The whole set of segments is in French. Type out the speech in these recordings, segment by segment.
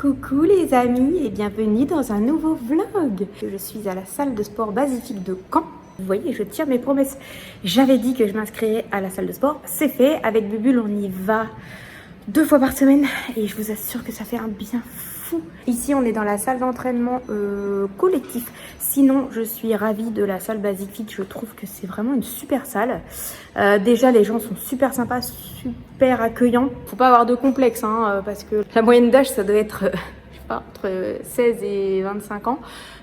Coucou les amis et bienvenue dans un nouveau vlog. Je suis à la salle de sport Basifique de Caen. Vous voyez, je tiens mes promesses. J'avais dit que je m'inscrirais à la salle de sport. C'est fait. Avec Bubule, on y va 2 fois par semaine. Et je vous assure que ça fait un bien fou. Ici, on est dans la salle d'entraînement collectif. Sinon, je suis ravie de la salle Basifique. Je trouve que c'est vraiment une super salle. Déjà, les gens sont super sympas, super accueillants. Faut pas avoir de complexe, hein, parce que la moyenne d'âge, ça doit être... entre 16 et 25 ans,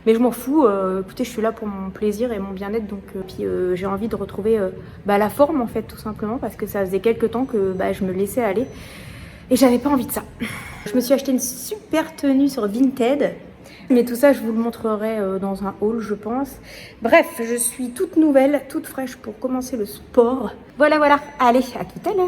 mais je m'en fous. Écoutez, je suis là pour mon plaisir et mon bien-être, donc puis j'ai envie de retrouver la forme en fait, tout simplement, parce que ça faisait quelques temps que je me laissais aller et j'avais pas envie de ça. Je me suis acheté une super tenue sur Vinted, mais tout ça je vous le montrerai dans un haul, je pense. Bref, je suis toute nouvelle, toute fraîche pour commencer le sport. Voilà, allez, à tout à l'heure.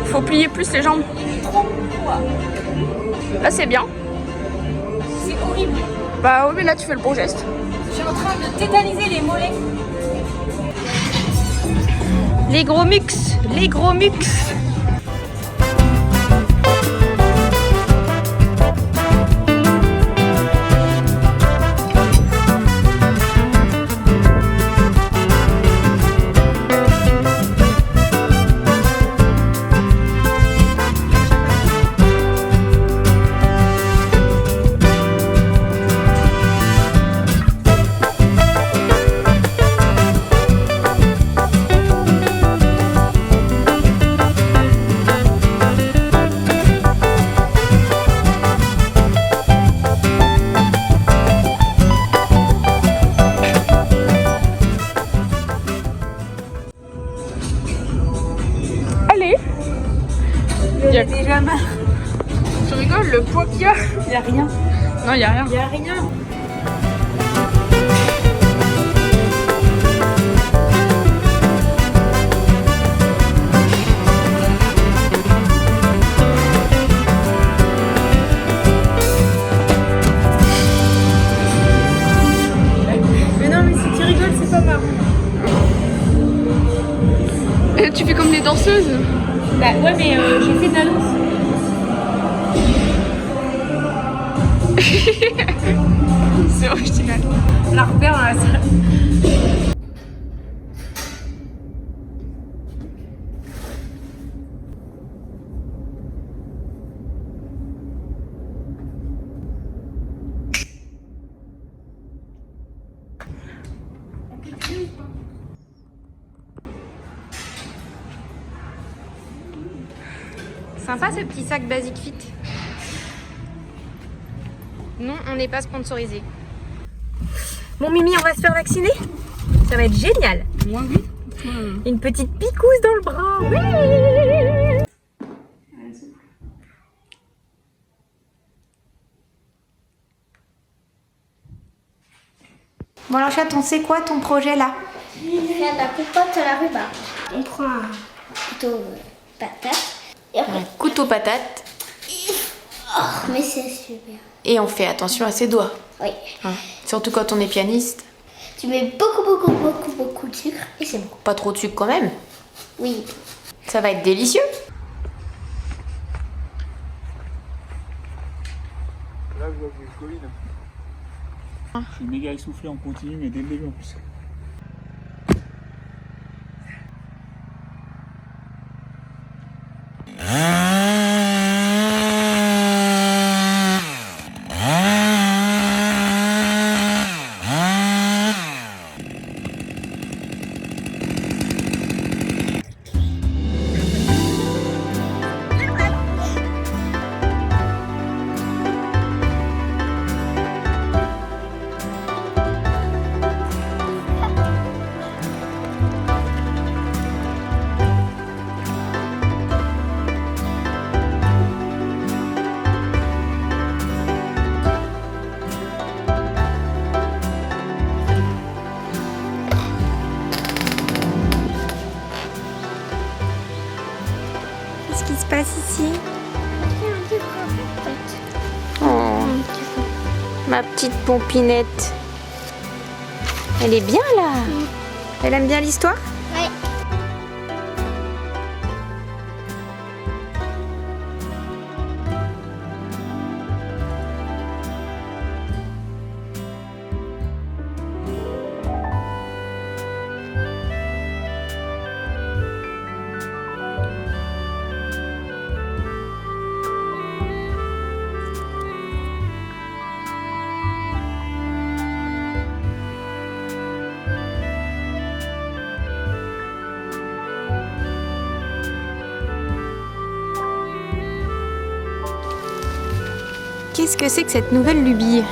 Faut plier plus les jambes. Là c'est bien. C'est horrible. Bah oui, mais là tu fais le bon geste. Je suis en train de tétaniser les mollets. Les gros mux, les gros mux. J'ai déjà mal. Tu rigoles, le poids qu'il y a? Il n'y a rien. Non, il y a rien. Il n'y a rien. Mais non, mais si tu rigoles, c'est pas marrant. Et tu fais comme les danseuses. Bah ouais, mais j'ai fait de la danse. C'est original. La repère dans la salle. Sympa ce petit sac Basic Fit. Non, on n'est pas sponsorisé. Bon Mimi, on va se faire vacciner. Ça va être génial. Moi oui. Une petite picouse dans le bras. Oui. Bon alors chat, on sait quoi ton projet là? Faire de la compote à la rhubarbe. On prend un couteau patate. Et après, Un couteau patate. oh, mais c'est super. Et on fait attention à ses doigts. Oui. Hein. Surtout quand on est pianiste. Tu mets beaucoup de sucre et c'est bon. Pas trop de sucre quand même. Oui. Ça va être délicieux. Là, je vois que j'ai le Covid. Je suis méga essoufflé en continu, mais dès le début en plus. passe ici. Oh, ma petite pompinette. Elle est bien là. Elle aime bien l'histoire? Ouais. Qu'est-ce que c'est que cette nouvelle lubie?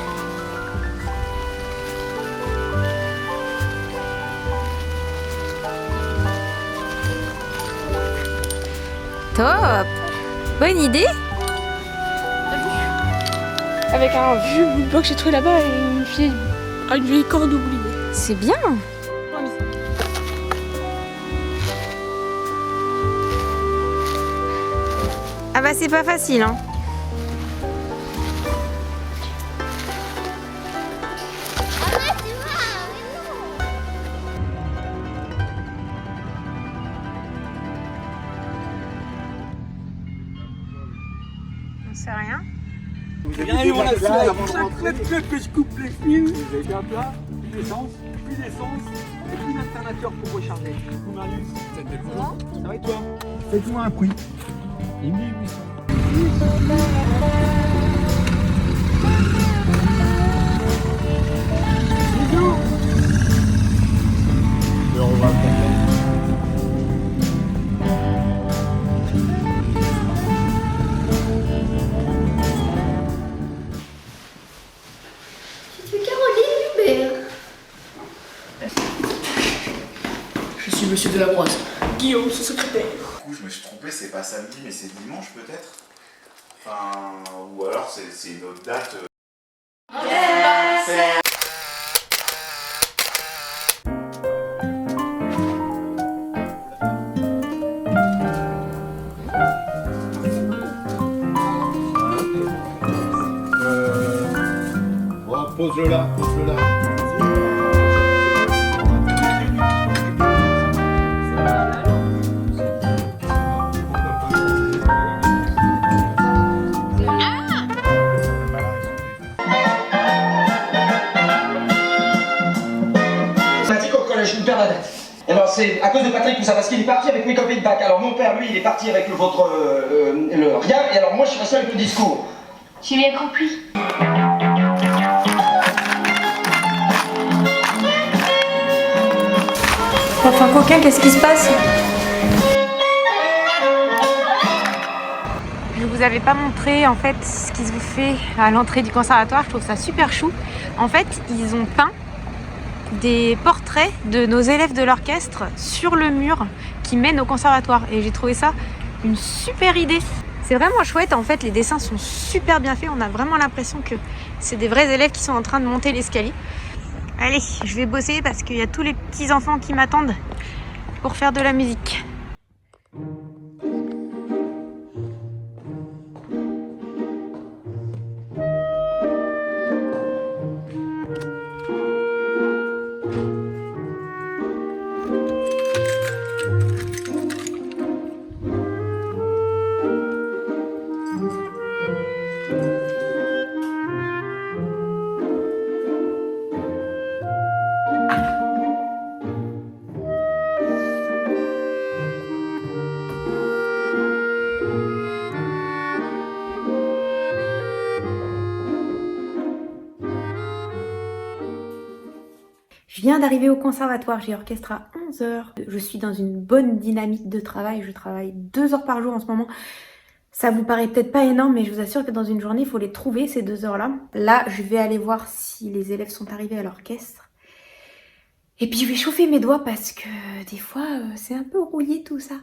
Top! Bonne idée! Avec un vieux bout de bois que j'ai trouvé là-bas et une vieille corde oubliée. C'est bien! Ah bah c'est pas facile hein! On sait rien. Vous avez bien la salle avant de rentrer. Que je coupe les fils. Vous avez bien plat, plus d'essence, et plus d'alternateur pour recharger. Marius, c'est bon? Ça va et toi? Faites-moi un prix. Il me dit 800. Bisous. Et on va Je suis monsieur de la Brosse. Guillaume, son secrétaire. Du coup, je me suis trompé, c'est pas samedi, mais c'est dimanche peut-être. Enfin, ou alors c'est une autre date. Bon, pose-le là, pose-le là. Je me perds la date. Et alors c'est à cause de Patrick tout ça, parce qu'il est parti avec mes copains de bac. Alors mon père, lui, il est parti avec le rien, et alors moi je suis resté avec le discours. J'ai bien compris. Enfin coquin, qu'est-ce qui se passe? Je vous avais pas montré en fait ce qu'ils ont fait à l'entrée du conservatoire, je trouve ça super chou. En fait, ils ont peint des portraits de nos élèves de l'orchestre sur le mur qui mène au conservatoire et j'ai trouvé ça une super idée. C'est vraiment chouette, en fait les dessins sont super bien faits, on a vraiment l'impression que c'est des vrais élèves qui sont en train de monter l'escalier. Allez, je vais bosser parce qu'il y a tous les petits enfants qui m'attendent pour faire de la musique. Je viens d'arriver au conservatoire, j'ai orchestre à 11h. Je suis dans une bonne dynamique de travail, je travaille 2 heures par jour en ce moment. Ça vous paraît peut-être pas énorme, mais je vous assure que dans une journée, il faut les trouver ces 2 heures-là. Là, je vais aller voir si les élèves sont arrivés à l'orchestre. Et puis je vais chauffer mes doigts parce que des fois, c'est un peu rouillé tout ça.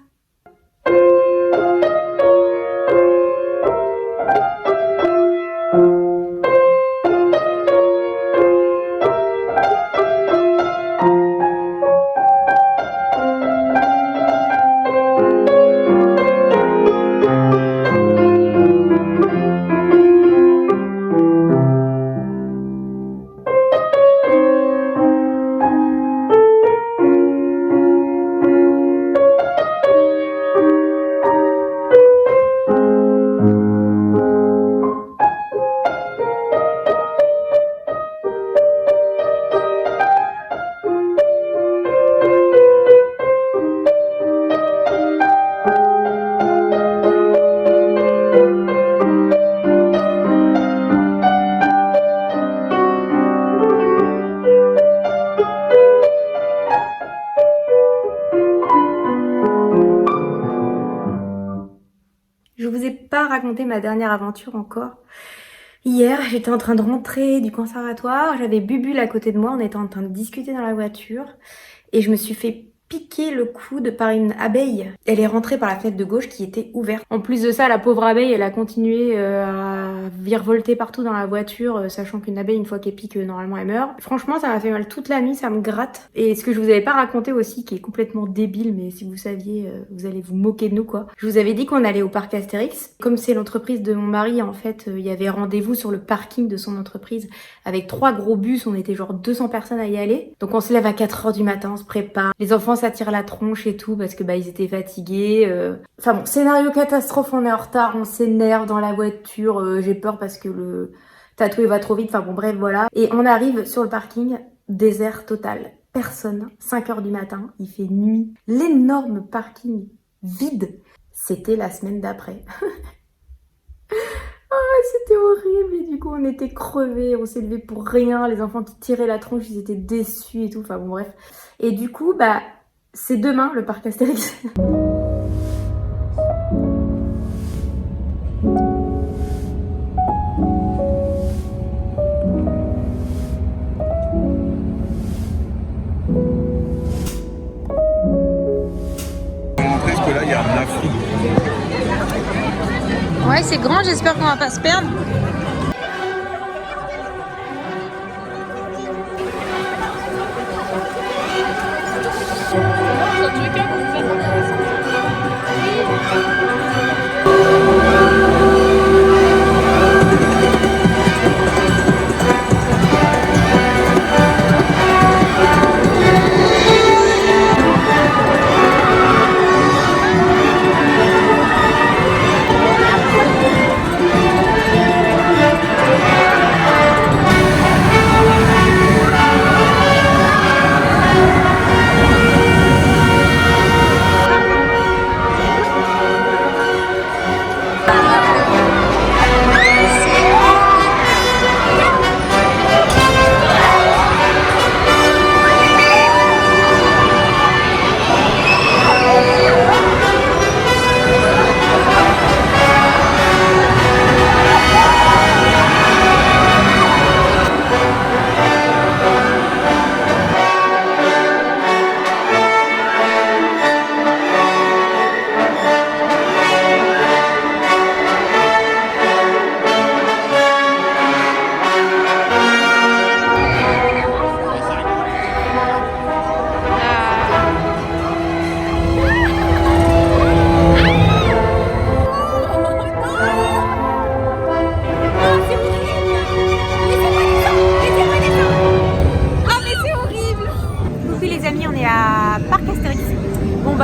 Je vous ai pas raconté ma dernière aventure encore. Hier, j'étais en train de rentrer du conservatoire, j'avais Bubule à côté de moi, on était en train de discuter dans la voiture et je me suis fait piquer le coude par une abeille. Elle est rentrée par la fenêtre de gauche qui était ouverte. En plus de ça, la pauvre abeille, elle a continué à virevolter partout dans la voiture, sachant qu'une abeille, une fois qu'elle pique, normalement elle meurt. Franchement, ça m'a fait mal toute la nuit, ça me gratte. Et ce que je vous avais pas raconté aussi, qui est complètement débile, mais si vous saviez, vous allez vous moquer de nous quoi. Je vous avais dit qu'on allait au parc Astérix. Comme c'est l'entreprise de mon mari, en fait, il y avait rendez-vous sur le parking de son entreprise avec 3 gros bus, on était genre 200 personnes à y aller. Donc on se lève à 4h du matin, on se prépare. Les enfants s'attirent la tronche et tout parce que ils étaient fatigués. Enfin bon, scénario catastrophe, on est en retard, on s'énerve dans la voiture, j'ai peur parce que le tatoué va trop vite, enfin bon bref voilà. Et on arrive sur le parking, désert total. Personne, 5h du matin, il fait nuit. L'énorme parking vide, c'était la semaine d'après. C'était horrible et du coup on était crevés, on s'est levé pour rien, les enfants qui tiraient la tronche ils étaient déçus et tout, enfin bon bref. Et du coup c'est demain le parc Astérix. Parce que là il y a un afflux. Ouais, c'est grand, j'espère qu'on va pas se perdre.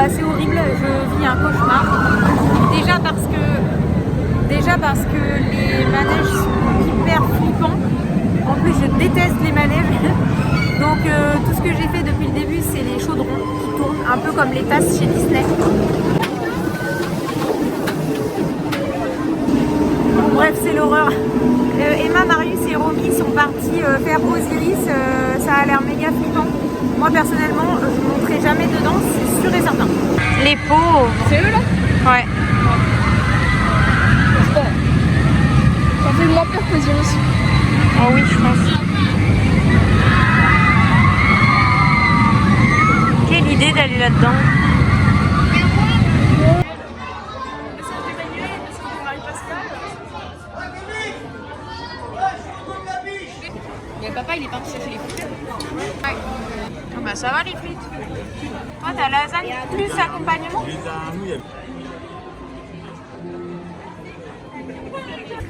C'est horrible, je vis un cauchemar. Déjà parce que les manèges sont hyper flippants. En plus, je déteste les manèges. Donc tout ce que j'ai fait depuis le début, c'est les chaudrons qui tournent, un peu comme les tasses chez Disney. Bon, bref, c'est l'horreur. Emma, Marius et Romy sont partis faire Osiris. Ça a l'air méga flippant. Moi personnellement, je ne monterai jamais dedans, c'est sûr et certain. Les pauvres. C'est eux là? Ouais. Ça fait moins peur que Osiris. Oh oui, je pense. Quelle idée d'aller là-dedans. Mais papa il est parti chercher les frites. Ouais. Ah bah ça va les frites. Toi t'as lasagne plus accompagnement.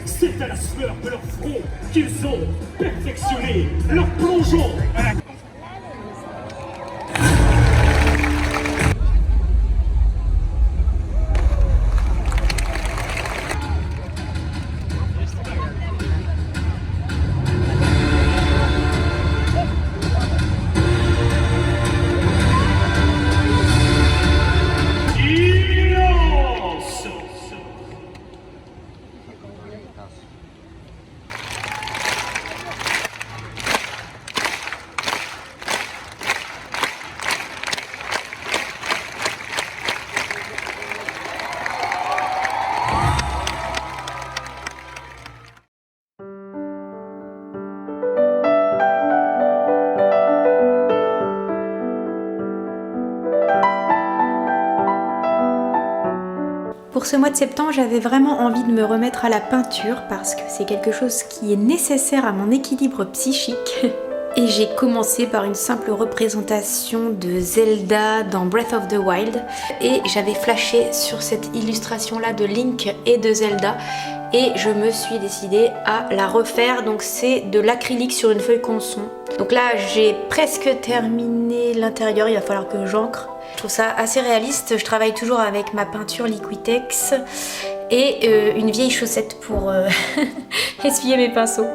C'est à la sueur de leur front qu'ils ont perfectionné leur plongeon. pour ce mois de septembre, j'avais vraiment envie de me remettre à la peinture parce que c'est quelque chose qui est nécessaire à mon équilibre psychique. Et j'ai commencé par une simple représentation de Zelda dans Breath of the Wild. Et j'avais flashé sur cette illustration-là de Link et de Zelda. Et je me suis décidée à la refaire. Donc c'est de l'acrylique sur une feuille canson. Donc là, j'ai presque terminé l'intérieur. Il va falloir que j'encre. Je trouve ça assez réaliste. Je travaille toujours avec ma peinture Liquitex et une vieille chaussette pour essuyer mes pinceaux.